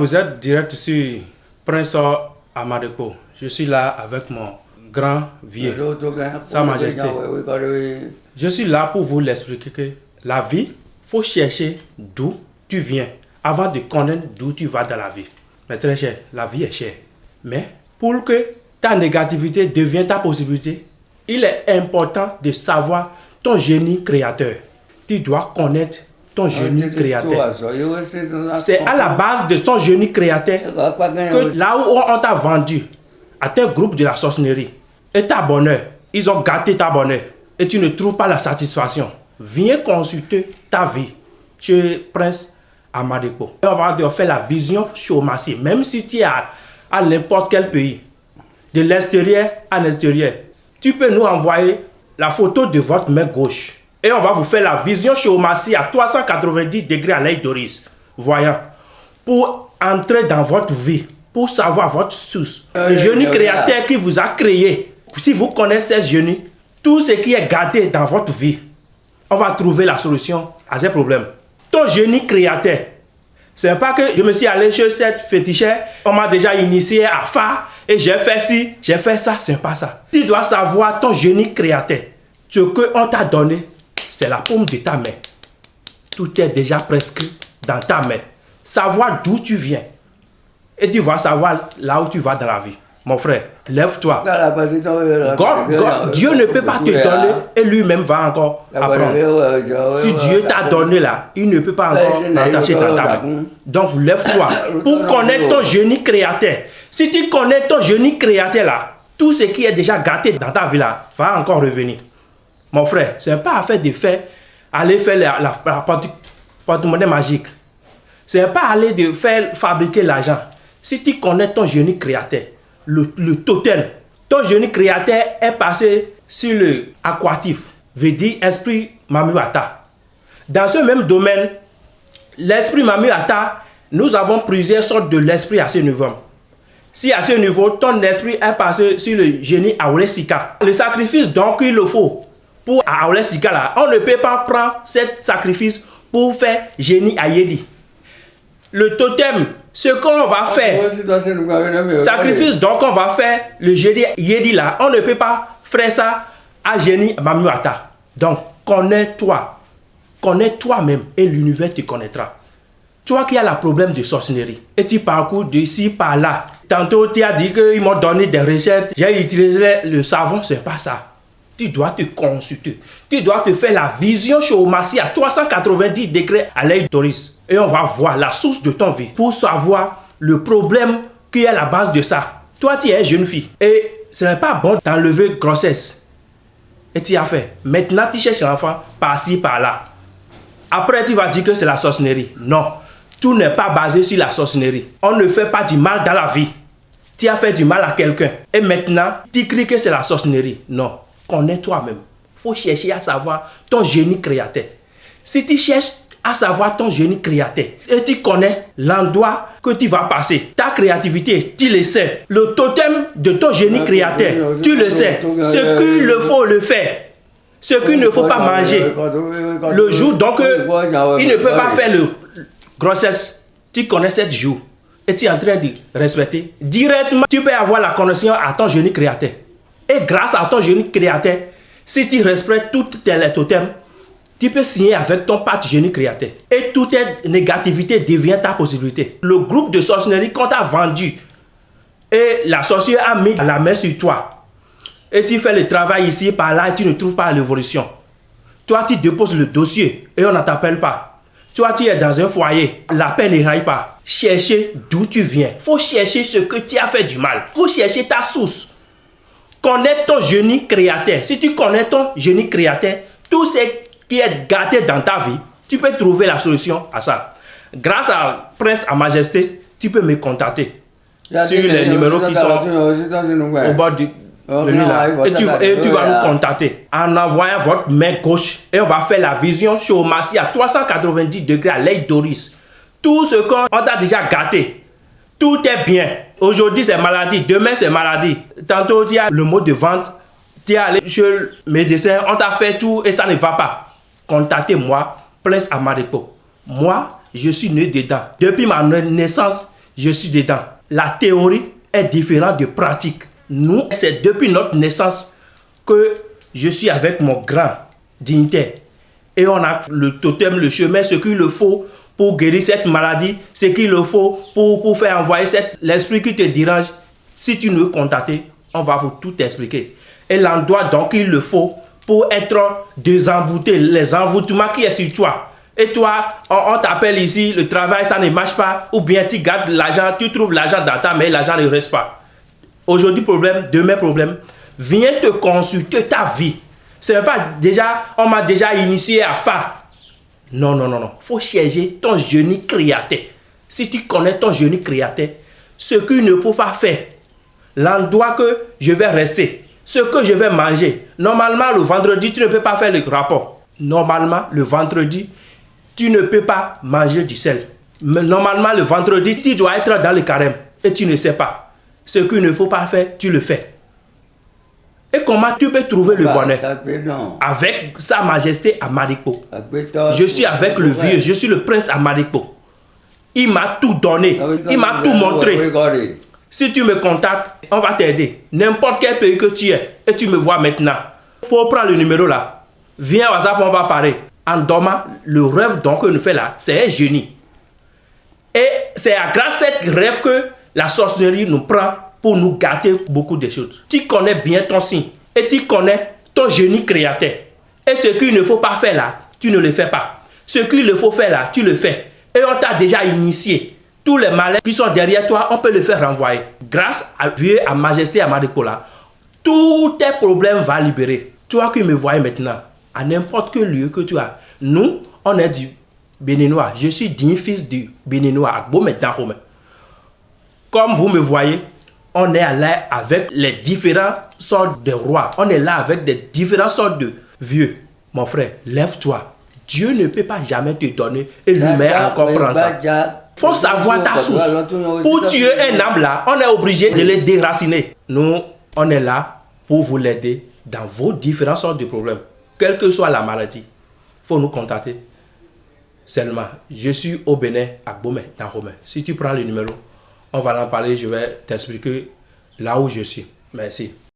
Vous êtes direct sur Prince Amadekpo. Je suis là avec mon grand vieux, Sa Majesté. Je suis là pour vous l'expliquer que la vie, il faut chercher d'où tu viens avant de connaître d'où tu vas dans la vie. Mais très cher, la vie est chère. Mais pour que ta négativité devienne ta possibilité, il est important de savoir ton génie créateur. Tu dois connaître ton génie créateur. C'est à la base de ton génie créateur que là où on t'a vendu à un groupe de la sorcellerie et ta bonheur, ils ont gâté ta bonheur et tu ne trouves pas la satisfaction. Viens consulter ta vie chez Prince Amadekpo. On va te faire la vision chômage. Même si tu es à n'importe quel pays, de l'extérieur à l'extérieur, tu peux nous envoyer la photo de votre main gauche. Et on va vous faire la vision chômage à 390 degrés à l'œil d'Oris. Voyant. Pour entrer dans votre vie, pour savoir votre source. Le génie créateur qui vous a créé. Si vous connaissez ce génie, tout ce qui est gâté dans votre vie, on va trouver la solution à ces problèmes. Ton génie créateur, c'est pas que je me suis allé chez cette fétichère, on m'a déjà initié à faire et j'ai fait ci, j'ai fait ça, c'est pas ça. Tu dois savoir ton génie créateur. Ce qu'on t'a donné, c'est la paume de ta main. Tout est déjà prescrit dans ta main. Savoir d'où tu viens. Et tu vas savoir là où tu vas dans la vie. Mon frère, lève-toi. Dieu ne peut pas te donner et lui-même va encore apprendre. Si Dieu t'a donné là, il ne peut pas encore t'attacher dans ta main. Donc lève-toi pour connaître ton génie créateur. Si tu connais ton génie créateur là, tout ce qui est déjà gâté dans ta vie là va encore revenir. Mon frère, ce n'est pas affaire de faire, aller faire la porte-monnaie magique. Ce n'est pas aller de faire fabriquer l'argent. Si tu connais ton génie créateur, le totem, ton génie créateur est passé sur le aquatif, veut dire esprit Mamiwata. Dans ce même domaine, l'esprit Mamiwata, nous avons plusieurs sortes de l'esprit à ce niveau. Si à ce niveau, ton esprit est passé sur le génie Aulesika, le sacrifice donc il le faut pour Aulesika là, on ne peut pas prendre ce sacrifice pour faire génie Ayedi. Le totem, ce qu'on va faire, sacrifice donc on va faire le génie Yedi là, on ne peut pas faire ça à génie Mamiwata. Donc connais-toi, connais toi-même et l'univers te connaîtra. Toi qui as le problème de sorcellerie et tu parcours d'ici par là. Tantôt tu as dit qu'ils m'ont donné des recettes, j'ai utilisé le savon, c'est pas ça. Tu dois te consulter. Tu dois te faire la vision chômage à 390 degrés à l'œil d'Oris. Et on va voir la source de ton vie pour savoir le problème qui est à la base de ça. Toi, tu es jeune fille et ce n'est pas bon d'enlever grossesse. Et tu as fait. Maintenant, tu cherches l'enfant par-ci, par-là. Après, tu vas dire que c'est la sorcellerie. Non, tout n'est pas basé sur la sorcellerie. On ne fait pas du mal dans la vie. Tu as fait du mal à quelqu'un. Et maintenant, tu cries que c'est la sorcellerie. Non. Connais toi-même. Il faut chercher à savoir ton génie créateur. Si tu cherches à savoir ton génie créateur et tu connais l'endroit que tu vas passer, ta créativité, tu le sais. Le totem de ton génie créateur, tu le sais. Ce qu'il faut le faire. Ce qu'il ne faut pas manger. Le jour, donc, il ne peut pas faire le grossesse. Tu connais 7 jours et tu es en train de respecter. Directement, tu peux avoir la connaissance à ton génie créateur. Et grâce à ton génie créateur, si tu respectes toutes tes totems, tu peux signer avec ton pacte génie créateur. Et toute négativité devient ta possibilité. Le groupe de sorcellerie qu'on t'a vendu, et la sorcière a mis la main sur toi. Et tu fais le travail ici, par là, et tu ne trouves pas l'évolution. Toi, tu déposes le dossier et on ne t'appelle pas. Toi, tu es dans un foyer, la paix ne raille pas. Cherchez d'où tu viens. Il faut chercher ce que tu as fait du mal. Il faut chercher ta source. Connais ton génie créateur. Si tu connais ton génie créateur, tout ce qui est gâté dans ta vie, tu peux trouver la solution à ça. Grâce à Prince à Majesté, tu peux me contacter sur les numéros qui sont au bord de lui là. Et tu vas nous contacter en envoyant votre main gauche et on va faire la vision chômage à 390 degrés à l'œil d'Oris. Tout ce qu'on t'a déjà gâté, tout est bien. Aujourd'hui c'est maladie, demain c'est maladie. Tantôt tu as le mot de vente, tu es allé chez le médecin, on t'a fait tout et ça ne va pas. Contactez-moi, Prince Amadekpo. Moi, je suis né dedans. Depuis ma naissance, je suis dedans. La théorie est différente de pratique. Nous, c'est depuis notre naissance que je suis avec mon grand dignitaire. Et on a le totem, le chemin, ce qu'il le faut pour guérir cette maladie, ce qu'il le faut pour faire envoyer l'esprit qui te dérange. Si tu nous veux contacter, on va vous tout expliquer. Et l'endroit donc il le faut pour être désembouté, les envoûtements qui est sur toi. Et toi, on t'appelle ici, le travail, ça ne marche pas, ou bien tu gardes l'argent, tu trouves l'argent dans ta main, l'argent ne reste pas. Aujourd'hui problème, demain problème. Viens te consulter ta vie. Ce n'est pas déjà, on m'a déjà initié à faire. Non, non, non, non. Il faut chercher ton génie créateur. Si tu connais ton génie créateur, ce qu'il ne faut pas faire, l'endroit que je vais rester, ce que je vais manger. Normalement, le vendredi, tu ne peux pas faire le rapport. Normalement, le vendredi, tu ne peux pas manger du sel. Mais normalement, le vendredi, tu dois être dans le carême et tu ne sais pas. Ce qu'il ne faut pas faire, tu le fais. Et comment tu peux trouver le bonheur? Avec Sa Majesté Amarikpo. Je suis avec le vieux, je suis le prince Amarikpo. Il m'a tout donné, il m'a tout montré. Si tu me contactes, on va t'aider. N'importe quel pays que tu es, et tu me vois maintenant. Il faut prendre le numéro là. Viens à WhatsApp, on va parler. En dormant, le rêve donc que nous fait là, c'est un génie. Et c'est grâce à ce rêve que la sorcellerie nous prend pour nous gâter beaucoup de choses. Tu connais bien ton signe et tu connais ton génie créateur. Et ce qu'il ne faut pas faire là, tu ne le fais pas. Ce qu'il faut faire là, tu le fais. Et on t'a déjà initié. Tous les malins qui sont derrière toi, on peut le faire renvoyer. Grâce à Dieu, à Majesté, à Amarikpo, tous tes problèmes vont libérer. Toi qui me vois maintenant, à n'importe quel lieu que tu as, nous, on est du Béninois. Je suis digne fils du Béninois, à Gbomé Dahomey. Comme vous me voyez, on est là avec les différentes sortes de rois. On est là avec des différentes sortes de vieux. Mon frère, lève-toi. Dieu ne peut pas jamais te donner et lui-même encore prendre ça. Il faut savoir ta source. Pour tuer un âme là, on est obligé de les déraciner. Nous, on est là pour vous aider dans vos différentes sortes de problèmes. Quelle que soit la maladie, il faut nous contacter. Seulement, je suis au Bénin, à Gbomé Dahomey. Si tu prends le numéro, on va en parler, je vais t'expliquer là où je suis. Merci.